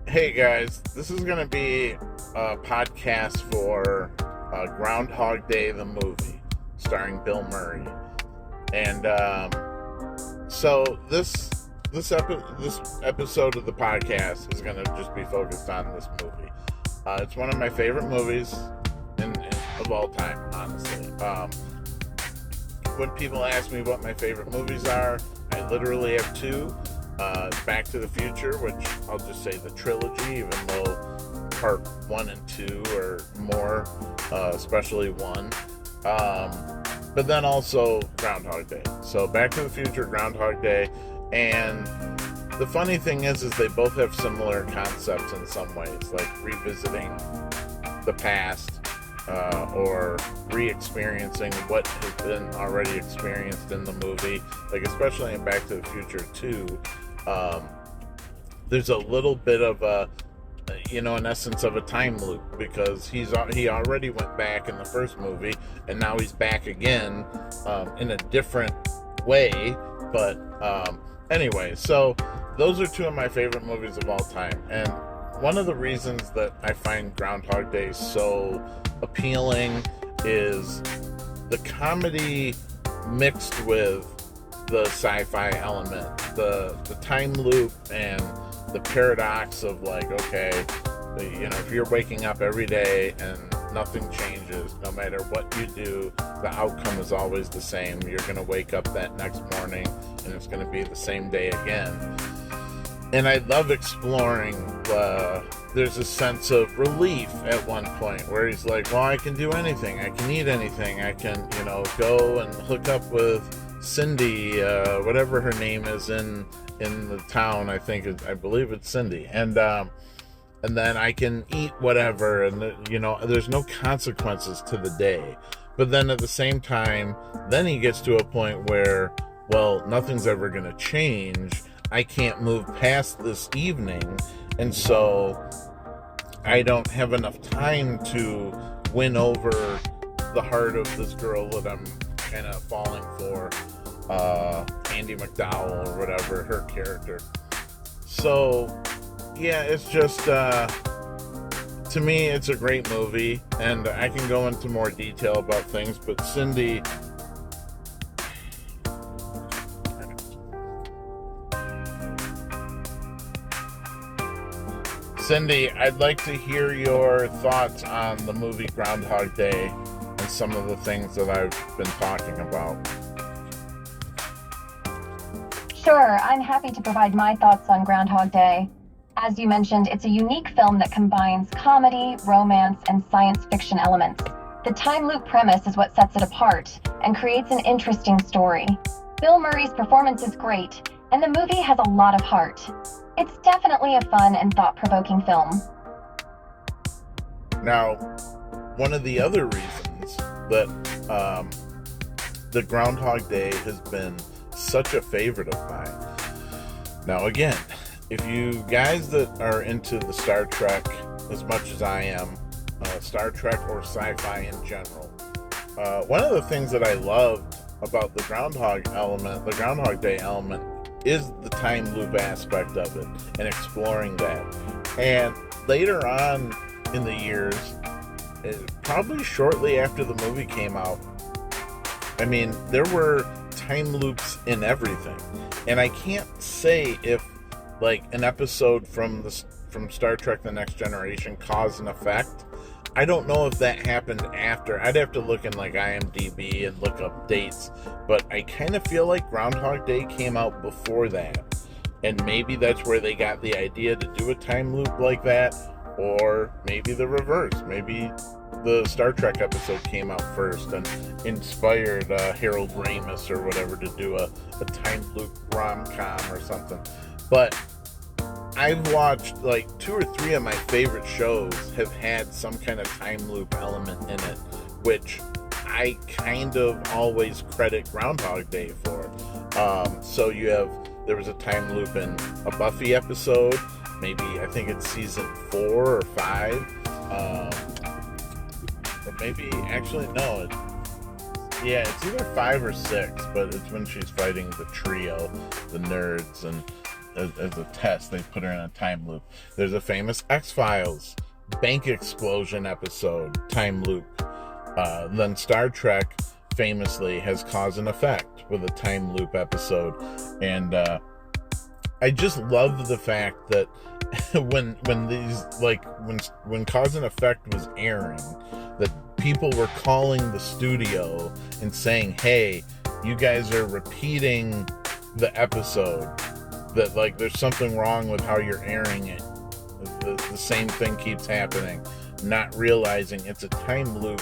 Hey guys, this is going to be a podcast for Groundhog Day, the movie, starring Bill Murray. And so this episode of the podcast is going to just be focused on this movie. It's one of my favorite movies of all time, honestly. When people ask me what my favorite movies are, I literally have two. Back to the Future, which I'll just say the trilogy, even though part 1 and 2 are more, especially 1. But then also Groundhog Day. So Back to the Future, Groundhog Day, and the funny thing is they both have similar concepts in some ways, like revisiting the past, or re-experiencing what has been already experienced in the movie. Like, especially in Back to the Future 2, there's a little bit of an essence of a time loop, because he already went back in the first movie, and now he's back again, in a different way. But anyway, so those are two of my favorite movies of all time, and one of the reasons that I find Groundhog Day so appealing is the comedy mixed with the sci-fi element, the time loop, and the paradox of, like, okay, if you're waking up every day and nothing changes, no matter what you do, the outcome is always the same. You're going to wake up that next morning and it's going to be the same day again. And I love exploring, there's a sense of relief at one point where he's like, well, I can do anything. I can eat anything. I can, go and hook up with Cindy, whatever her name is in the town. I believe it's Cindy. And then I can eat whatever. And, there's no consequences to the day. But then at the same time, then he gets to a point where, well, nothing's ever going to change. I can't move past this evening, and so I don't have enough time to win over the heart of this girl that I'm kind of falling for, Andy McDowell or whatever, her character. So, yeah, it's just, to me, it's a great movie, and I can go into more detail about things, but Cindy... Cindy, I'd like to hear your thoughts on the movie Groundhog Day and some of the things that I've been talking about. Sure, I'm happy to provide my thoughts on Groundhog Day. As you mentioned, it's a unique film that combines comedy, romance, and science fiction elements. The time loop premise is what sets it apart and creates an interesting story. Bill Murray's performance is great, and the movie has a lot of heart. It's definitely a fun and thought-provoking film. Now, one of the other reasons that the Groundhog Day has been such a favorite of mine. Now, again, if you guys that are into the Star Trek as much as I am, Star Trek or sci-fi in general, one of the things that I loved about the Groundhog Day element, is the time loop aspect of it and exploring that. And later on in the years, probably shortly after the movie came out, there were time loops in everything. And I can't say if, like, an episode from Star Trek The Next Generation caused an effect. I don't know if that happened after. I'd have to look in, like, IMDb and look up dates. But I kind of feel like Groundhog Day came out before that. And maybe that's where they got the idea to do a time loop like that. Or maybe the reverse. Maybe the Star Trek episode came out first and inspired Harold Ramis or whatever to do a time loop rom-com or something. But I've watched, like, 2 or 3 of my favorite shows have had some kind of time loop element in it, which I kind of always credit Groundhog Day for. So there was a time loop in a Buffy episode, maybe, I think it's season 4 or 5, or maybe, actually, no, it's either 5 or 6, but it's when she's fighting the trio, the nerds, and as a test. They put her in a time loop. There's a famous X-Files bank explosion episode, time loop. Then Star Trek famously has Cause and Effect with a time loop episode. And I just love the fact that when Cause and Effect was airing, that people were calling the studio and saying, hey, you guys are repeating the episode, that like there's something wrong with how you're airing it. The same thing keeps happening, not realizing it's a time loop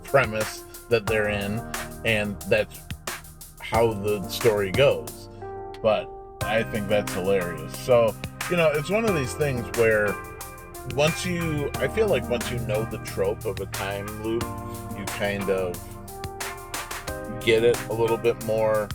premise that they're in, and that's how the story goes. But I think that's hilarious. So, it's one of these things where I feel like once you know the trope of a time loop, you kind of get it a little bit more.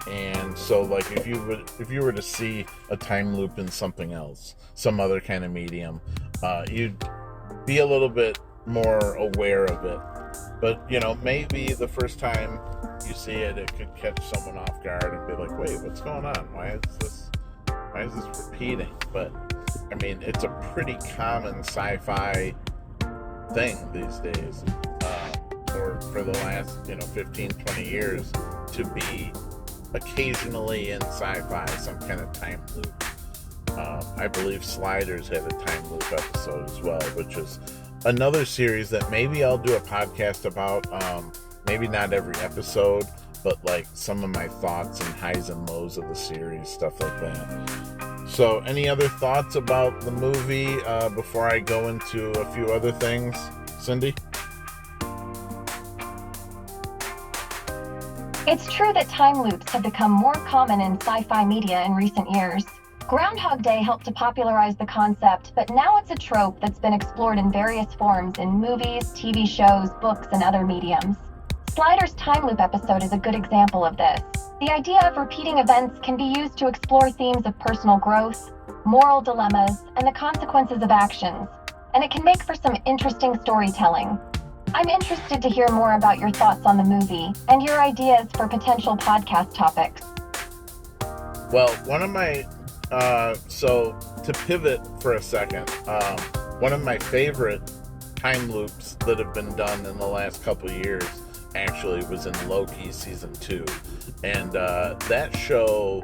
And so, like, if you were to see a time loop in something else, some other kind of medium, you'd be a little bit more aware of it. But, maybe the first time you see it, it could catch someone off guard and be like, wait, what's going on? Why is this repeating? But, I mean, it's a pretty common sci-fi thing these days, or for the last, 15, 20 years, to be occasionally in sci-fi, some kind of time loop. I believe Sliders had a time loop episode as well, which is another series that maybe I'll do a podcast about. Maybe not every episode, but like some of my thoughts and highs and lows of the series, stuff like that. So, any other thoughts about the movie before I go into a few other things, Cindy? It's true that time loops have become more common in sci-fi media in recent years. Groundhog Day helped to popularize the concept, but now it's a trope that's been explored in various forms in movies, TV shows, books, and other mediums. Slider's time loop episode is a good example of this. The idea of repeating events can be used to explore themes of personal growth, moral dilemmas, and the consequences of actions, and it can make for some interesting storytelling. I'm interested to hear more about your thoughts on the movie and your ideas for potential podcast topics. Well, one of my, so to pivot for a second, one of my favorite time loops that have been done in the last couple of years actually was in Loki season 2. And that show,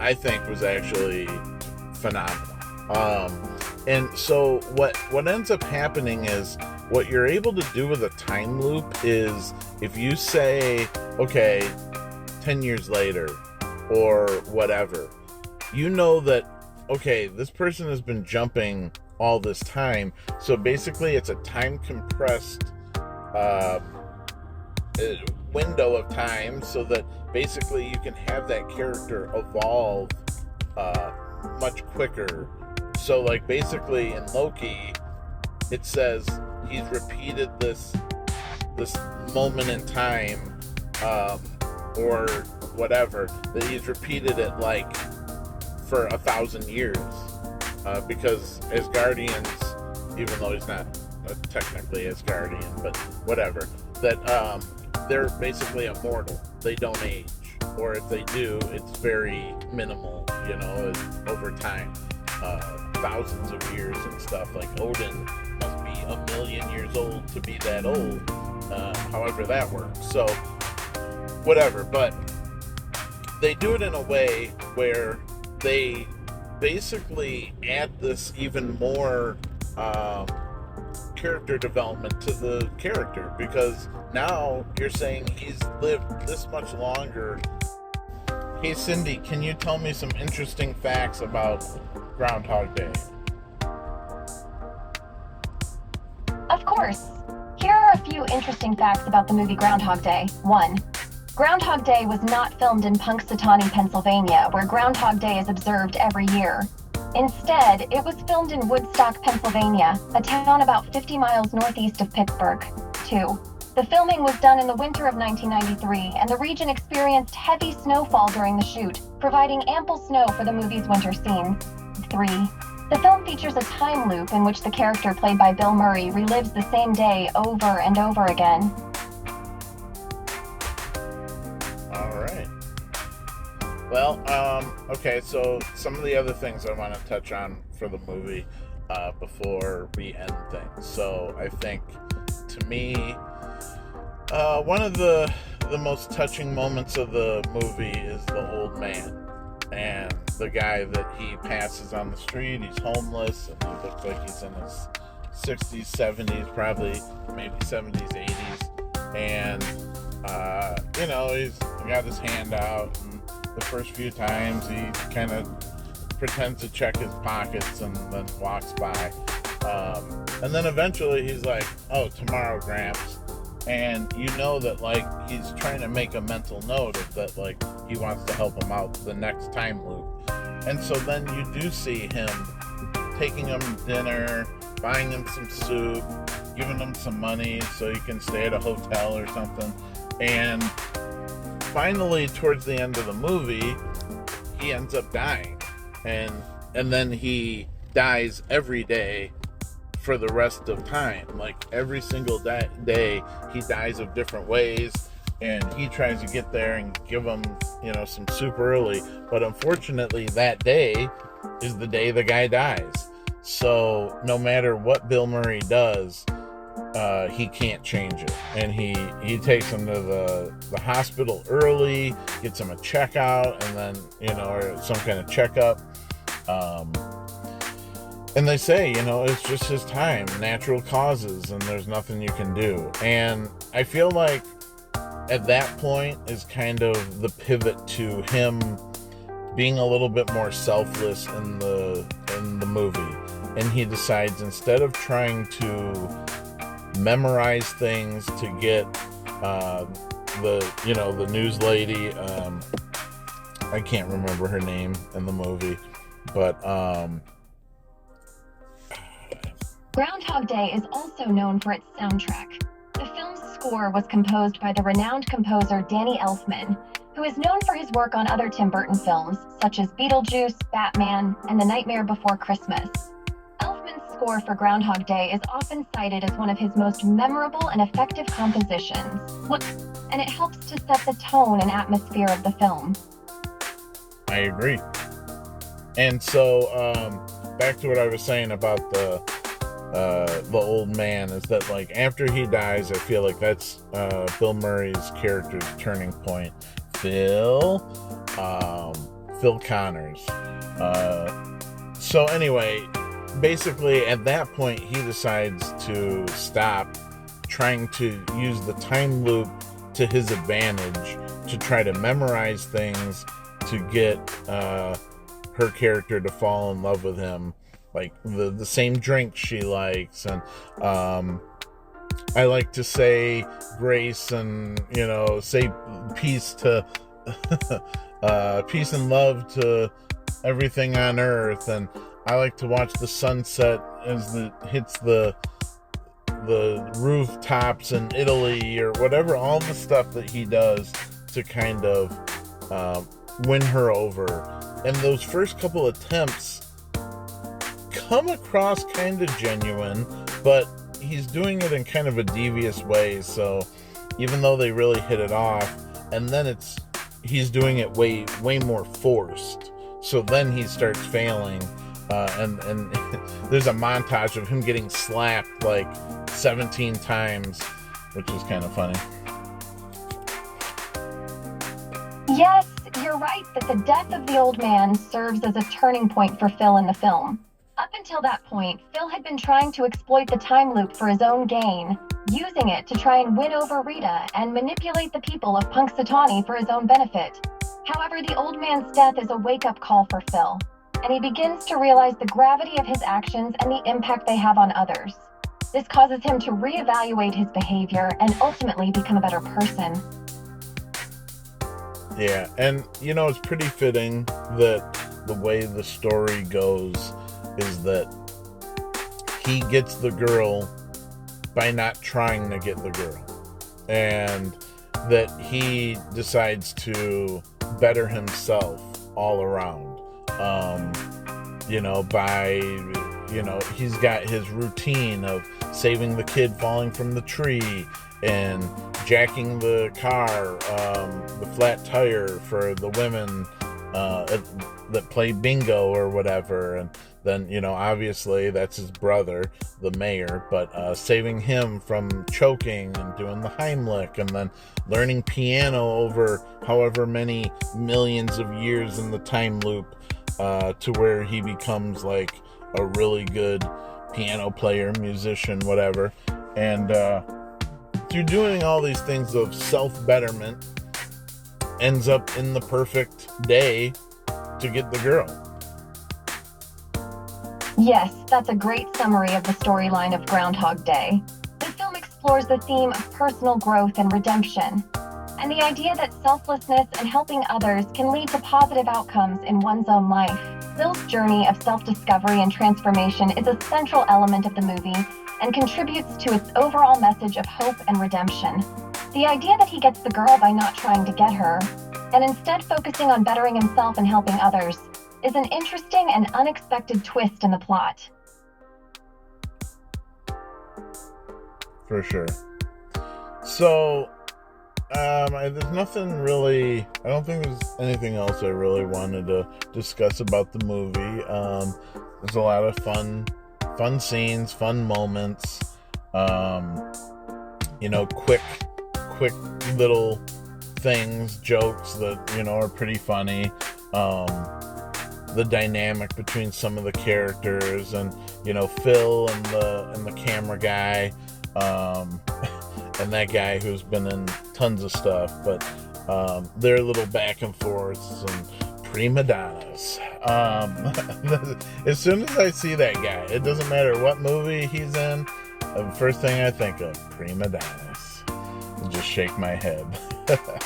I think, was actually phenomenal. And so what ends up happening is, what you're able to do with a time loop is, if you say, okay, 10 years later or whatever, you know that, okay, this person has been jumping all this time. So basically it's a time compressed window of time, so that basically you can have that character evolve much quicker. So like basically in Loki, it says he's repeated this moment in time, or whatever, that he's repeated it like for 1,000 years, because Asgardians, even though he's not technically Asgardian, but whatever, that they're basically immortal. They don't age, or if they do, it's very minimal, over time, thousands of years and stuff. Like Odin must be 1 million years old to be that old, however that works. So whatever, but they do it in a way where they basically add this even more character development to the character, because now you're saying he's lived this much longer. Hey Cindy, can you tell me some interesting facts about Groundhog Day? Of course. Here are a few interesting facts about the movie Groundhog Day. 1. Groundhog Day was not filmed in Punxsutawney, Pennsylvania, where Groundhog Day is observed every year. Instead, it was filmed in Woodstock, Pennsylvania, a town about 50 miles northeast of Pittsburgh. 2. The filming was done in the winter of 1993, and the region experienced heavy snowfall during the shoot, providing ample snow for the movie's winter scenes. 3. The film features a time loop in which the character played by Bill Murray relives the same day over and over again. All right. Okay, so some of the other things I want to touch on for the movie before we end things. So I think, to me, one of the most touching moments of the movie is the old man and the guy that he passes on the street. He's homeless, and he looks like he's in his 60s, 70s, probably maybe 70s, 80s, and he's got his hand out, and the first few times he kind of pretends to check his pockets and then walks by, and then eventually he's like, "Oh, tomorrow, Gramps," and you know that, like, he's trying to make a mental note of that, like, he wants to help him out the next time loop. And so then you do see him taking him dinner, buying him some soup, giving him some money so he can stay at a hotel or something. And finally, towards the end of the movie, he ends up dying. And then he dies every day for the rest of time. Like, every single day, he dies of different ways. And he tries to get there and give him, some soup early. But unfortunately, that day is the day the guy dies. So no matter what Bill Murray does, he can't change it. And he takes him to the hospital early, gets him a checkout, and then, or some kind of checkup. And they say, it's just his time, natural causes, and there's nothing you can do. And I feel like at that point is kind of the pivot to him being a little bit more selfless in the movie. And he decides, instead of trying to memorize things to get the news lady, I can't remember her name in the movie, but Groundhog Day is also known for its soundtrack. The film's score was composed by the renowned composer Danny Elfman, who is known for his work on other Tim Burton films, such as Beetlejuice, Batman, and The Nightmare Before Christmas. Elfman's score for Groundhog Day is often cited as one of his most memorable and effective compositions, and it helps to set the tone and atmosphere of the film. I agree. And so, back to what I was saying about the old man, is that, like, after he dies, I feel like that's Bill Murray's character's turning point. Phil Connors. So anyway, basically at that point he decides to stop trying to use the time loop to his advantage to try to memorize things to get her character to fall in love with him, like the same drink she likes, and I like to say grace and say peace to peace and love to everything on earth, and I like to watch the sunset as it hits the rooftops in Italy, or whatever, all the stuff that he does to kind of win her over. And those first couple attempts come across kind of genuine, but he's doing it in kind of a devious way. So even though they really hit it off, and then he's doing it way more forced. So then he starts failing, and there's a montage of him getting slapped like 17 times, which is kind of funny. Yes, you're right that the death of the old man serves as a turning point for Phil in the film. Up until that point, Phil had been trying to exploit the time loop for his own gain, using it to try and win over Rita and manipulate the people of Punxsutawney for his own benefit. However, the old man's death is a wake-up call for Phil, and he begins to realize the gravity of his actions and the impact they have on others. This causes him to reevaluate his behavior and ultimately become a better person. Yeah, and it's pretty fitting that the way the story goes is that he gets the girl by not trying to get the girl, and that he decides to better himself all around, he's got his routine of saving the kid falling from the tree and jacking the car, the flat tire for the women that play bingo or whatever, and then, obviously that's his brother, the mayor, but saving him from choking and doing the Heimlich, and then learning piano over however many millions of years in the time loop, to where he becomes like a really good piano player, musician, whatever. And through doing all these things of self-betterment, ends up in the perfect day to get the girl. Yes, that's a great summary of the storyline of Groundhog Day. The film explores the theme of personal growth and redemption, and the idea that selflessness and helping others can lead to positive outcomes in one's own life. Phil's journey of self-discovery and transformation is a central element of the movie and contributes to its overall message of hope and redemption. The idea that he gets the girl by not trying to get her, and instead focusing on bettering himself and helping others, is an interesting and unexpected twist in the plot. For sure. So, there's nothing really, I don't think there's anything else I really wanted to discuss about the movie. There's a lot of fun scenes, fun moments, quick little things, jokes that, are pretty funny. The dynamic between some of the characters, and, Phil and the camera guy, and that guy who's been in tons of stuff, but their little back and forths and prima donnas. As soon as I see that guy, it doesn't matter what movie he's in, the first thing I think of, prima donnas. And just shake my head.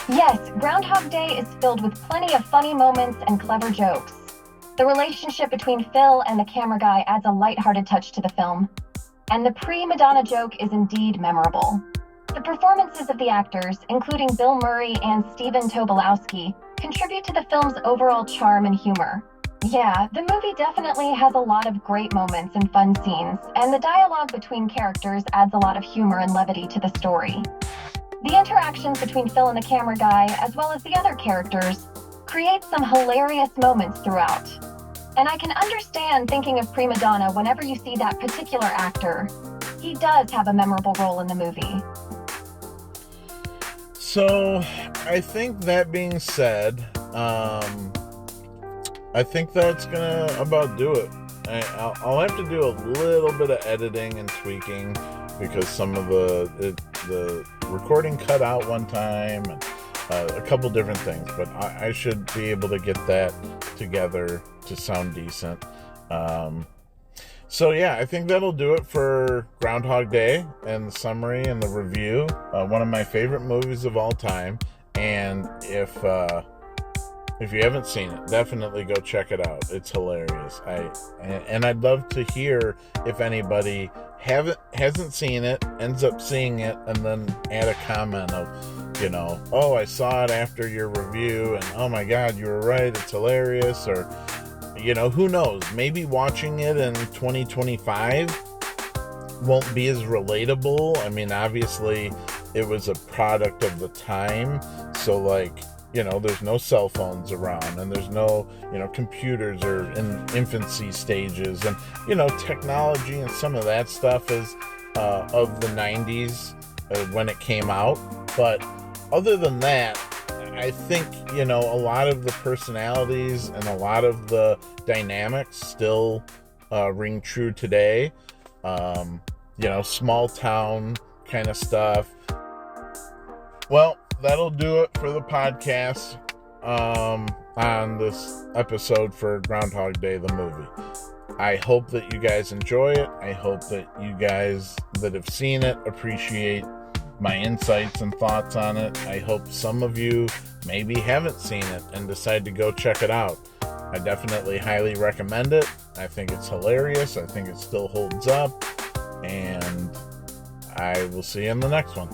Yes, Groundhog Day is filled with plenty of funny moments and clever jokes. The relationship between Phil and the camera guy adds a lighthearted touch to the film, and the prima donna joke is indeed memorable. The performances of the actors, including Bill Murray and Stephen Tobolowsky, contribute to the film's overall charm and humor. Yeah, the movie definitely has a lot of great moments and fun scenes, and the dialogue between characters adds a lot of humor and levity to the story. The interactions between Phil and the camera guy, as well as the other characters, create some hilarious moments throughout. And I can understand thinking of prima donna whenever you see that particular actor. He does have a memorable role in the movie. So, I think that being said, I think that's gonna about do it. I'll have to do a little bit of editing and tweaking because some of the recording cut out one time, and a couple different things, but I should be able to get that together to sound decent. So yeah, I think that'll do it for Groundhog Day and the summary and the review. One of my favorite movies of all time, and if you haven't seen it, definitely go check it out. It's hilarious. I'd love to hear if anybody hasn't seen it, ends up seeing it, and then add a comment of, oh, I saw it after your review, and oh my God, you were right, it's hilarious, or, who knows, maybe watching it in 2025 won't be as relatable. I mean, obviously, it was a product of the time, so, there's no cell phones around, and there's no, computers are in infancy stages, and, technology and some of that stuff is of the 90s when it came out. But other than that, I think, a lot of the personalities and a lot of the dynamics still ring true today. Small town kind of stuff. Well, that'll do it for the podcast on this episode for Groundhog Day, the movie. I hope that you guys enjoy it. I hope that you guys that have seen it appreciate my insights and thoughts on it. I hope some of you maybe haven't seen it and decide to go check it out. I definitely highly recommend it. I think it's hilarious. I think it still holds up. And I will see you in the next one.